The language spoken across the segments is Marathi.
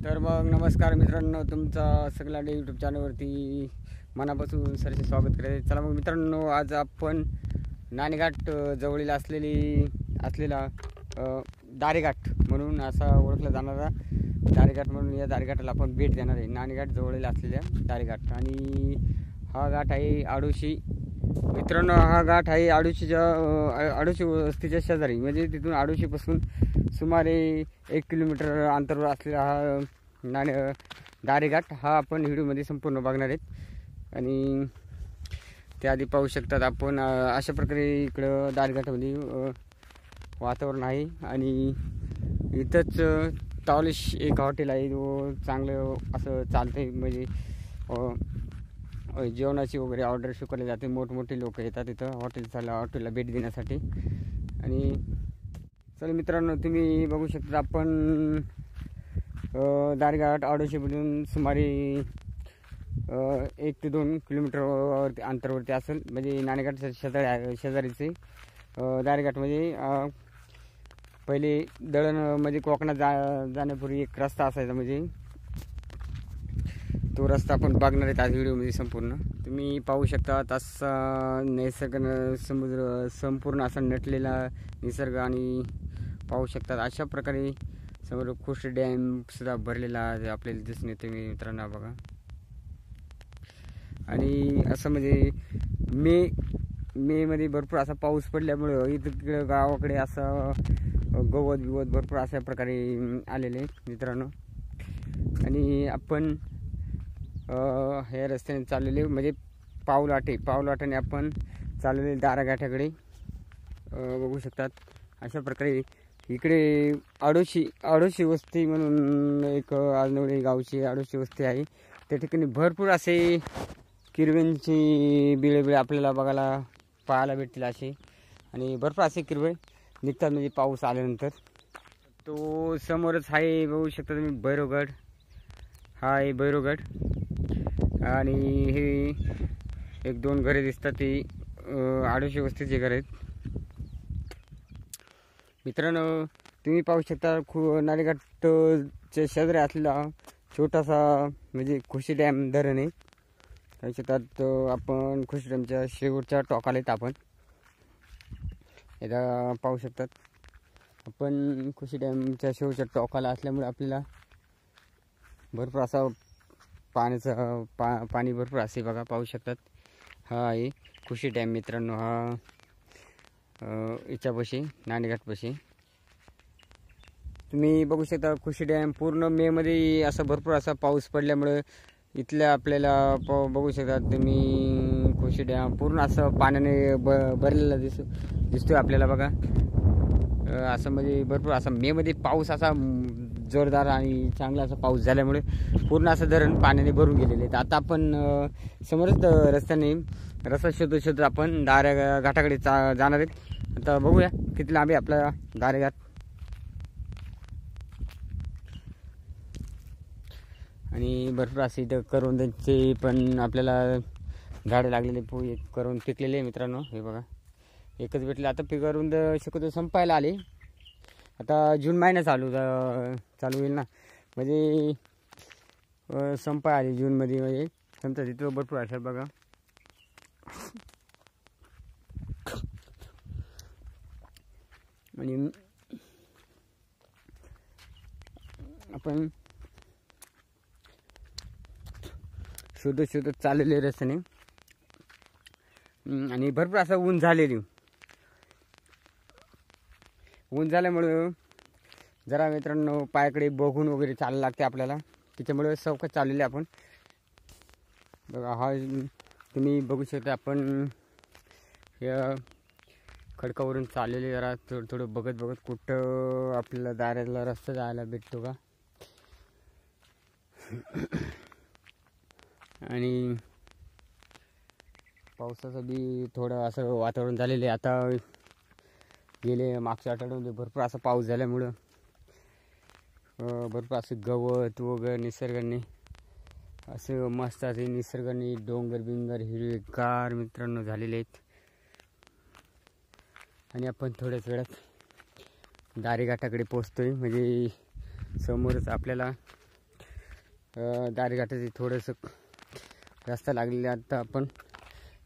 तर मग नमस्कार मित्रांनो, तुमचा सगळ्या यूट्यूब चॅनलवरती मनापासून सरसे स्वागत करते. चला मग मित्रांनो, आज आपण नाणेघाट जवळील असलेला दारेघाट म्हणून असा ओळखला जाणारा दारेघाट म्हणून या दारेघाटाला आपण भेट देणार आहे. नाणेघाट जवळील असलेल्या दारेघाट, आणि हा घाट आहे आडोशी. मित्रांनो, हा घाट आहे आडोशी वस्तीच्या शेजारी, म्हणजे तिथून आडोशीपासून सुमारे 1 किलोमीटर अंतरावर असलेला हा दारेघाट हा आपण व्हिडिओमध्ये संपूर्ण बघणार आहेत. आणि त्याआधी पाहू शकतात आपण अशा प्रकारे इकडं दारेघाटामध्ये वातावरण आहे. आणि इथंच टॉलिश एक हॉटेल आहे, व चांगलं असं चालतं, म्हणजे जेवणाची वगैरे ऑर्डर स्वीकारली जाते. मोठमोठे लोक येतात इथं हॉटेलला भेट देण्यासाठी. आणि चला मित्रांनो, तुम्ही बघू शकता आपण दारेघाट आडोशीमधून सुमारे 1 ते 2 किलोमीटर अंतरावरती असेल, म्हणजे नाणेघाट शेजारीचे दारेघाट. म्हणजे पहिले दळण म्हणजे कोकणात जाण्यापूर्वी एक रस्ता असायचा, म्हणजे तो रस्ता आपण बघणार आहेत आज व्हिडिओमध्ये संपूर्ण. तुम्ही पाहू शकता तसा समुद्र संपूर्ण असा नटलेला निसर्ग, आणि पाहू शकतात अशा प्रकारे समोर खुर्शी डॅम सुद्धा भरलेला आपल्याला दिसून येते मित्रांनो, बघा. आणि असं म्हणजे मे मध्ये भरपूर असा पाऊस पडल्यामुळं इथं गावाकडे असं गवत भरपूर अशा प्रकारे आलेले मित्रांनो. आणि आपण हे रस्त्याने चाललेले, म्हणजे पावलाटाने आपण चाललेले दारेघाटाकडे बघू शकतात. अशा प्रकारे इकडे आडोशी वस्ती म्हणून एक आजनवडी गावची आडोशी वस्ती आहे. त्या ठिकाणी भरपूर असे किरव्यांची बिळे आपल्याला पाहायला भेटतील असे, आणि भरपूर असे किरवे निघतात म्हणजे पाऊस आल्यानंतर. तो समोरच आहे, बघू शकता तुम्ही, भैरवगड. हा आहे भैरवगड. आणि हे 1-2 घरे दिसतात, ती आडोशी वस्तीचे घर आहेत मित्रांनो. तुम्ही पाहू शकता नाणेघाटच्या शेजारी असलेला छोटासा म्हणजे खुशी डॅम धरण आहे. पाहू शकतात आपण खुशी डॅमच्या शेवटच्या टोकाला येत आपण एकदा पाहू शकतात. आपण खुशी डॅमच्या शेवटच्या टोकाला असल्यामुळे आपल्याला भरपूर असा पाणी भरपूर असे बघा, पाहू शकतात. हा आहे खुशी डॅम मित्रांनो. हा याच्यापाशी नाणेघाटपाशी तुम्ही बघू शकता खुशी डॅम. पूर्ण मे मध्ये असा भरपूर असा पाऊस पडल्यामुळे इथल्या आपल्याला बघू शकता तुम्ही, खुशी डॅम पूर्ण असं पाण्याने भरलेला दिसतोय आपल्याला बघा. असं म्हणजे भरपूर असा मे मध्ये पाऊस असा जोरदार आणि चांगला असा पाऊस झाल्यामुळे पूर्ण असं धरण पाण्याने भरून गेलेले आहेत. आता आपण समोरच रस्ता शोधत आपण दारेघाटाकडे जाणार आहेत. आता बघूया किती लांब आहे आपला दारेघाट. आणि भरपूर असे इथं करवंदांचे पण आपल्याला झाडे लागलेले करवंद पिकलेले मित्रांनो. हे बघा, एकच भेटले. आता करवंद शक्यतो संपायला आले. आता जून महिना चालू होईल ना, म्हणजे संपाय आली जूनमध्ये, म्हणजे संपतात. तिथं भरपूर असतात बघा. आणि आपण शोधत चाललेले रस्त्याने, आणि भरपूर असं ऊन झाल्यामुळं जरा मित्रांनो पायाकडे बघून वगैरे चालायला लागते आपल्याला, त्याच्यामुळे चौकात चाललेले आपण बघा. हा तुम्ही बघू शकता आपण या खडकावरून चाललेले, जरा थोडं बघत कुठं आपल्याला दारेला रस्ता जायला भेटतो का. आणि पावसाचं बी थोडं असं वातावरण झालेलं आहे. आता गेले मागच्या आठवड्यामध्ये भरपूर असा पाऊस झाल्यामुळं भरपूर असं गवत वगैरे निसर्गाने असं मस्त असे निसर्गाने डोंगर हिरवेगार मित्रांनो झालेले आहेत. आणि आपण थोड्याच वेळात दारेघाटाकडे पोहोचतोय, म्हणजे समोरच आपल्याला दारेघाटाचे थोडंसं रस्ता लागलेला. आता आपण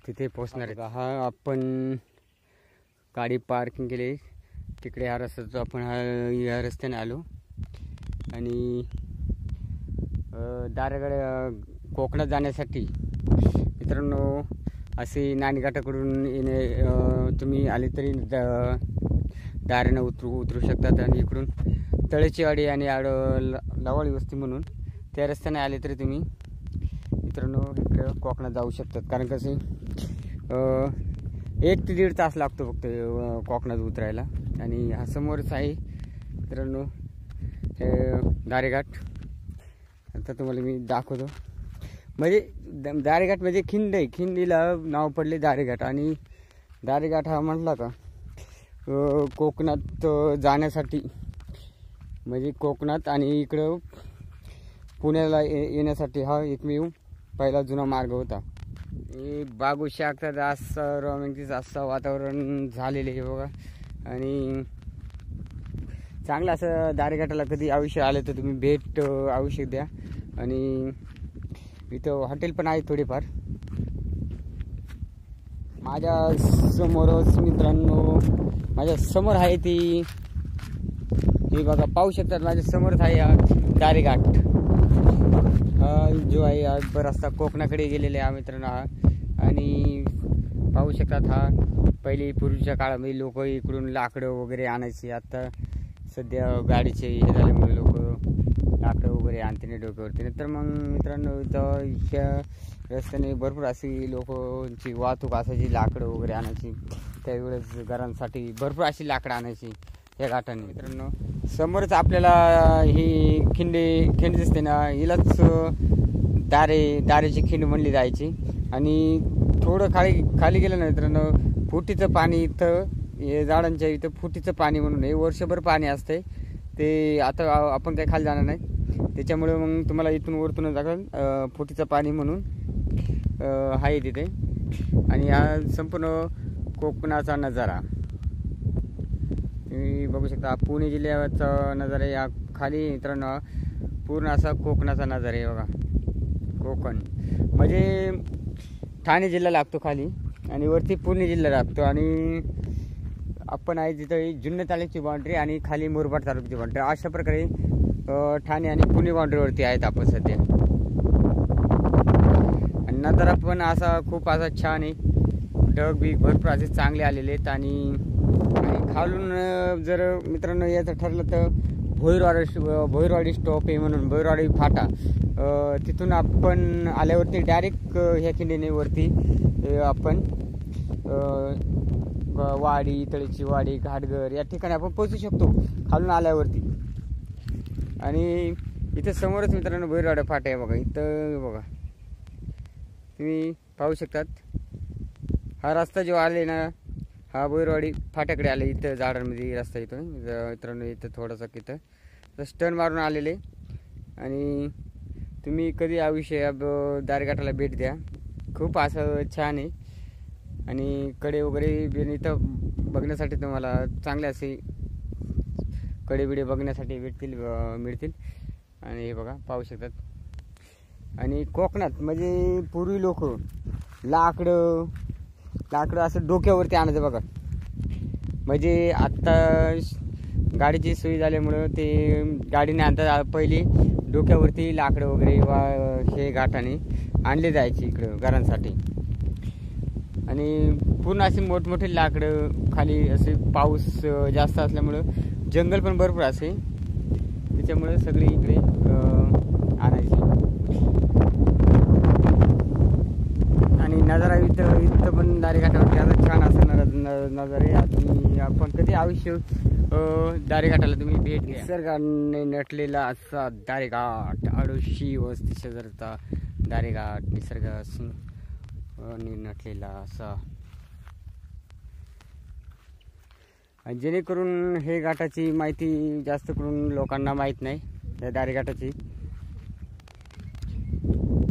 तिथे पोहोचणार आहे. हा आपण गाडी पार्किंग केली तिकडे. हा रस्ता आपण या रस्त्याने आलो आणि दारेगड कोकणात जाण्यासाठी मित्रांनो असे नाणेघाटाकडून येणे तुम्ही आले तरी दारेनं उतरू शकतात. आणि इकडून तळेचीवाडी आणि लवाळी वस्ती म्हणून त्या रस्त्याने आले तरी तुम्ही मित्रांनो इकडं कोकणात जाऊ शकतात. कारण कसे 1 ते 1.5 तास लागतो फक्त कोकणात उतरायला. आणि हा समोरच आहे मित्रांनो हे दारेघाट. आता तुम्हाला मी दाखवतो. म्हणजे दारेघाट म्हणजे खिंड आहे. खिंडीला नाव पडले दारेघाट. आणि दारेघाट हा म्हटला का कोकणात जाण्यासाठी म्हणजे कोकणात आणि इकडं पुण्याला येण्यासाठी हा एकमेव पहिला जुना मार्ग होता. हे बागू शाखतात असं रोमॅन्टिक असं वातावरण झालेलं आहे बघा. आणि चांगलं असं दारेघाटाला कधी अवश्य आलं तर तुम्ही भेट अवश्य द्या. आणि इथं हॉटेल पण आहे थोडेफार. माझ्या समोरच मित्रांनो माझ्या समोर आहे ती हे बघा पाहू शकतात. माझ्या समोरच आहे हा दारेघाट जो आहे रस्ता कोकणाकडे गेलेला आहे मित्रांनो हा. आणि पाहू शकतात हा पहिले पूर्वीच्या काळामध्ये लोक इकडून लाकडं वगैरे आणायची. आता सध्या गाडीचे हे झाल्यामुळे लोक लाकडं वगैरे आणते नाही डोक्यावरती. नंतर मग मित्रांनो इथं ह्या रस्त्याने भरपूर अशी लोकांची वाहतूक असायची लाकडं वगैरे आणायची. त्यावेळेस घरांसाठी भरपूर अशी लाकडं आणायची या घाटाने. मित्रांनो समोरच आपल्याला ही खिंड दिसते ना हिलाच दारेची खिंड म्हणली जायची. आणि थोडं खाली गेलं ना मित्रांनो फुटीचं पाणी इथं हे झाडांच्या इथं फुटीचं पाणी म्हणून हे वर्षभर पाणी असते. ते आता आपण काही खाली जाणार नाही त्याच्यामुळे मग तुम्हाला इथून वरतून जाईल फुटीचं पाणी म्हणून आहे तिथे. आणि हा संपूर्ण कोकणाचा नजारा तुम्ही बघू शकता. पुणे जिल्ह्याचा नजारा या खाली मित्रांनो पूर्ण असा कोकणाचा नजारा आहे बघा. कोकण म्हणजे ठाणे जिल्हा लागतो खाली आणि वरती पुणे जिल्हा लागतो. आणि आपण आहे तिथं जुन्नर तालुक्याची बाउंड्री आणि खाली मुरबाड तालुक्याची बाउंड्री. अशा प्रकारे ठाणे आणि पुणे बाउंड्रीवरती आहेत आपण सध्या. आणि नजारा पण असा खूप असा छान आहे. ढग बी भरपूर असे चांगले आलेले आहेत. आणि खालून जर मित्रांनो याचं ठरलं तर भोईरवाडी स्टॉप आहे म्हणून भोईरवाडी फाटा तिथून आपण आल्यावरती डायरेक्ट ह्या खिंडीने वरती आपण वाडी तळेची वाडी घाटघर या ठिकाणी आपण पोहोचू शकतो खालून आल्यावरती. आणि इथं समोरच मित्रांनो भोईरवाडी फाटा आहे बघा. इथं बघा तुम्ही पाहू शकतात. हा रस्ता जो आले ना हा भोईरवाडी फाट्याकडे आले. इथं झाडांमध्ये रस्ता येतो मित्रांनो. इथं थोडासा इथं स्टर्न मारून आलेले. आणि तुम्ही कधी आयुष्य दारेघाटाला भेट द्या. खूप असं छान आहे. आणि कडे वगैरे इथं बघण्यासाठी तुम्हाला चांगले असे कडे बघण्यासाठी मिळतील. आणि हे बघा पाहू शकतात. आणि कोकणात म्हणजे पूर्वी लोक लाकडं असं डोक्यावरती आणायचं बघा. म्हणजे आत्ता गाडीची सोय झाल्यामुळं ते गाडीने आणतात. पहिली डोक्यावरती लाकडं वगैरे हे घाटाने आणले जायचे इकडं घरांसाठी. आणि पूर्ण असे मोठमोठे लाकडं खाली असे पाऊस जास्त असल्यामुळं जंगल पण भरपूर असे त्याच्यामुळे सगळी इकडे आणायची. आणि नजारा इथं पण दारेघाटावरती आता छान असं नजारे. आपण कधी आयुष्य दारेघाटाला तुम्ही भेट घ्या. निसर्गाने नटलेला असा दारेघाट. आडोशी वस्ती शेजारचा दारेघाट निसर्गाने नटलेला असा. जेणेकरून हे घाटाची माहिती जास्त करून लोकांना माहीत नाही या दारेघाटाची.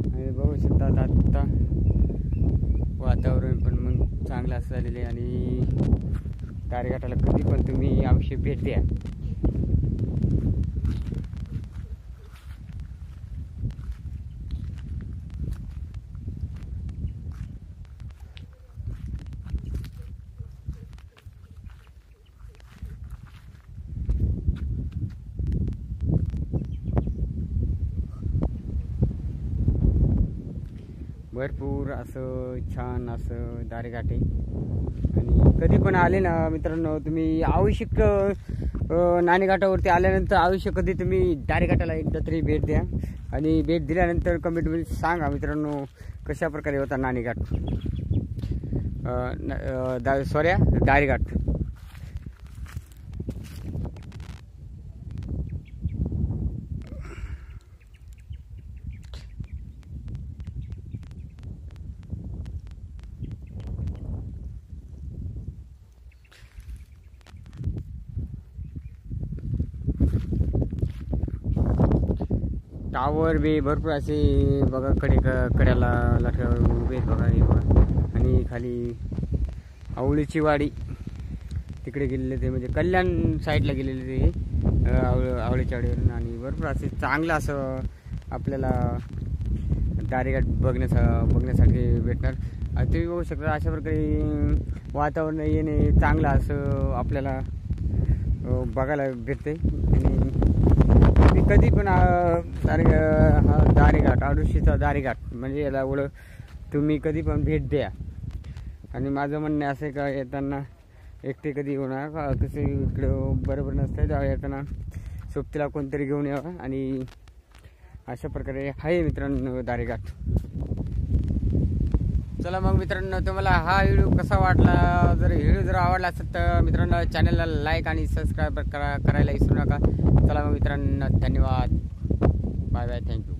आणि बघू शकतात आता वातावरण पण मग चांगलं असं झालेलं आहे. आणि दारेघाटाला कधी पण तुम्ही अवश्य भेट द्या. भरपूर असं छान असं दारेघाट आहे. आणि कधी पण आले ना मित्रांनो, तुम्ही आवश्यक नाणेघाटावरती आल्यानंतर आवश्यक कधी तुम्ही दारेघाटाला एकदा तरी भेट द्या. आणि भेट दिल्यानंतर कमेंटमध्ये सांगा मित्रांनो कशा प्रकारे होता नाणेघाट, दारेघाट. टावर बी भरपूर असे बघा, कड्याला लाटावर उभे आहेत बघा, हे बघा. आणि खाली आवळीची वाडी तिकडे गेलेले ते, म्हणजे कल्याण साईडला गेलेले ते आवळीच्या वाडीवरून. आणि भरपूर असे चांगलं असं आपल्याला दारेघाट बघण्यासाठी भेटणार. तुम्ही बघू शकता अशा प्रकारे वातावरण येणे चांगलं असं आपल्याला बघायला भेटते. आणि कधी पण हा दारेघाट, आडुशीचा दारेघाट म्हणजे याला एवढं तुम्ही कधी पण भेट द्या. आणि माझं म्हणणं असं आहे का, येताना एकटे कधी होणार का, कसं इकडं बरोबर नसतं, तेव्हा येताना सोबतीला कोणतरी घेऊन यावं. आणि अशा प्रकारे आहे मित्रांनो दारेघाट. चला मग मित्रांनो, तुम्हाला हा व्हिडिओ कसा वाटला, जर आवडला असेल तर मित्रांनो चॅनलला लाईक आणि सबस्क्राईब करायला विसरू नका. चला मग मित्रांनो, धन्यवाद, बाय बाय, थँक्यू.